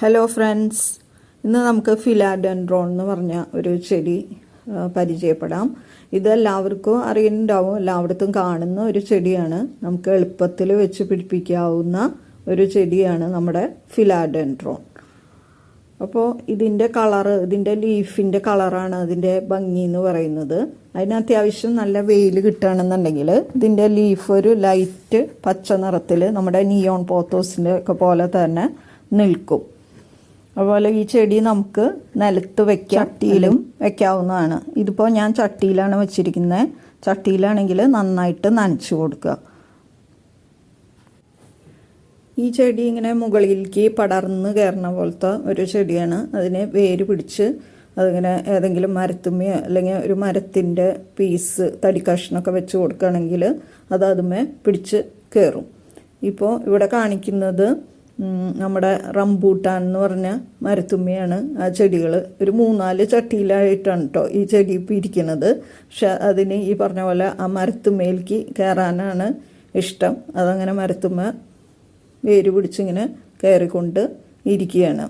Hello friends, ഇന്ന് നമുക്ക് philodendron എന്ന് പറഞ്ഞ ഒരു ചെടി പരിചയപ്പെടാം. ഇതെല്ലാവർക്കും അറിയുന്നുണ്ടാവും, എല്ലായിടത്തും കാണുന്ന ഒരു ചെടിയാണ്. നമുക്ക് എളുപ്പത്തിൽ വെച്ച് പിടിപ്പിക്കാവുന്ന ഒരു ചെടിയാണ് നമ്മുടെ ഫിലാഡെൻഡ്രോൺ. അപ്പോൾ ഇതിൻ്റെ കളറ്, ഇതിൻ്റെ ലീഫിൻ്റെ കളറാണ് അതിൻ്റെ ഭംഗി എന്ന് പറയുന്നത്. അതിന് അത്യാവശ്യം നല്ല വെയിൽ കിട്ടുകയാണെന്നുണ്ടെങ്കിൽ ഇതിൻ്റെ ലീഫ് ഒരു ലൈറ്റ് പച്ച നിറത്തിൽ നമ്മുടെ നിയോൺ പോത്തോസിൻ്റെ ഒക്കെ പോലെ തന്നെ നിൽക്കും. അതുപോലെ ഈ ചെടി നമുക്ക് നിലത്ത് വെക്കാം, ചട്ടിയിലും വെക്കാവുന്നതാണ്. ഇതിപ്പോൾ ഞാൻ ചട്ടിയിലാണ് വെച്ചിരിക്കുന്നത്. ചട്ടിയിലാണെങ്കിൽ നന്നായിട്ട് നനച്ച് കൊടുക്കുക. ഈ ചെടി ഇങ്ങനെ മുകളിലേക്ക് പടർന്ന് കയറുന്ന പോലത്തെ ഒരു ചെടിയാണ്. അതിനെ വേര് പിടിച്ച് അതിങ്ങനെ ഏതെങ്കിലും മരത്തുമ്മയോ അല്ലെങ്കിൽ ഒരു മരത്തിൻ്റെ പീസ് തടി കഷ്ണമൊക്കെ വെച്ച് കൊടുക്കുകയാണെങ്കിൽ അത് അതുമേ പിടിച്ച് കയറും. ഇപ്പോൾ ഇവിടെ കാണിക്കുന്നത് നമ്മുടെ റംബൂട്ടാൻ എന്ന് പറഞ്ഞ മരത്തുമ്മയാണ്. ആ ചെടികൾ ഒരു 3-4 ചട്ടിയിലായിട്ടാണ് കേട്ടോ ഈ ചെടി ഇപ്പോൾ ഇരിക്കുന്നത്. പക്ഷെ അതിന് ഈ പറഞ്ഞ പോലെ ആ മരത്തുമ്മയിലേക്ക് കയറാനാണ് ഇഷ്ടം. അതങ്ങനെ മരത്തുമ്മ വേര് പിടിച്ചിങ്ങനെ കയറിക്കൊണ്ട് ഇരിക്കുകയാണ്.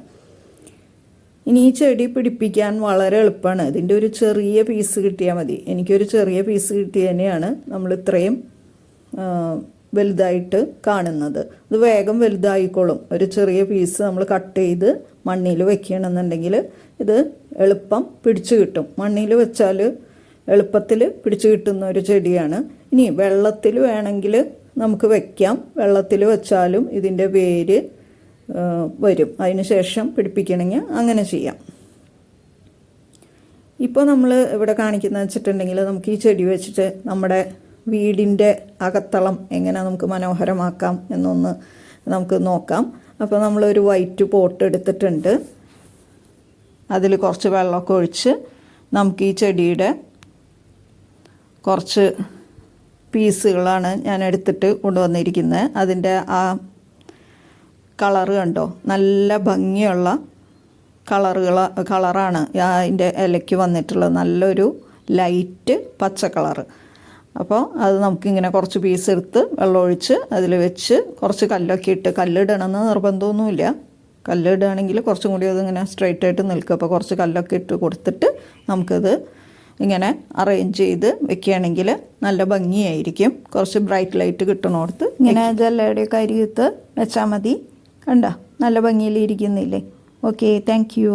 ഇനി ഈ ചെടി പിടിപ്പിക്കാൻ വളരെ എളുപ്പമാണ്. ഇതിൻ്റെ ഒരു ചെറിയ പീസ് കിട്ടിയാൽ മതി. എനിക്കൊരു ചെറിയ പീസ് കിട്ടിയതിനെയാണ് നമ്മൾ ഇത്രയും വലുതായിട്ട് കാണുന്നത്. ഇത് വേഗം വലുതായിക്കോളും. ഒരു ചെറിയ പീസ് നമ്മൾ കട്ട് ചെയ്ത് മണ്ണിൽ വെക്കുകയാണെന്നുണ്ടെങ്കിൽ ഇത് എളുപ്പം പിടിച്ചു കിട്ടും. മണ്ണിൽ വെച്ചാൽ എളുപ്പത്തിൽ പിടിച്ചു കിട്ടുന്ന ഒരു ചെടിയാണ്. ഇനി വെള്ളത്തിൽ വേണമെങ്കിൽ നമുക്ക് വെക്കാം. വെള്ളത്തിൽ വെച്ചാലും ഇതിൻ്റെ വേര് വരും. അതിന് ശേഷം പിടിപ്പിക്കണമെങ്കിൽ അങ്ങനെ ചെയ്യാം. ഇപ്പോൾ നമ്മൾ ഇവിടെ കാണിക്കുന്നത് വെച്ചിട്ടുണ്ടെങ്കിൽ നമുക്ക് ഈ ചെടി വെച്ചിട്ട് നമ്മുടെ വീടിൻ്റെ അകത്തളം എങ്ങനെ നമുക്ക് മനോഹരമാക്കാം എന്നൊന്ന് നമുക്ക് നോക്കാം. അപ്പോൾ നമ്മളൊരു വൈറ്റ് പോട്ട് എടുത്തിട്ടുണ്ട്. അതിൽ കുറച്ച് വെള്ളമൊക്കെ ഒഴിച്ച് നമുക്ക് ഈ ചെടിയുടെ കുറച്ച് പീസുകളാണ് ഞാൻ എടുത്തിട്ട് കൊണ്ടുവന്നിരിക്കുന്നത്. അതിൻ്റെ ആ കളറ് കണ്ടോ, നല്ല ഭംഗിയുള്ള കളറാണ് അതിൻ്റെ ഇലയ്ക്ക് വന്നിട്ടുള്ളത്. നല്ലൊരു ലൈറ്റ് പച്ച കളറ്. അപ്പോൾ അത് നമുക്കിങ്ങനെ കുറച്ച് പീസ് എടുത്ത് വെള്ളമൊഴിച്ച് അതിൽ വെച്ച് കുറച്ച് കല്ലൊക്കെ ഇട്ട്, കല്ലിടണമെന്ന് നിർബന്ധമൊന്നുമില്ല. കല്ലിടുകയാണെങ്കിൽ കുറച്ചും കൂടി അതിങ്ങനെ സ്ട്രെയിറ്റ് ആയിട്ട് നിൽക്കും. അപ്പോൾ കുറച്ച് കല്ലൊക്കെ ഇട്ട് കൊടുത്തിട്ട് നമുക്കത് ഇങ്ങനെ അറേഞ്ച് ചെയ്ത് വെക്കുകയാണെങ്കിൽ നല്ല ഭംഗിയായിരിക്കും. കുറച്ച് ബ്രൈറ്റ് ലൈറ്റ് കിട്ടണോടത്ത് ഇങ്ങനെ ജല്ലയുടെയൊക്കെ അരികത്ത് വെച്ചാൽ മതി. കണ്ടോ, നല്ല ഭംഗിയിൽ ഇരിക്കുന്നില്ലേ? Okay, thank you.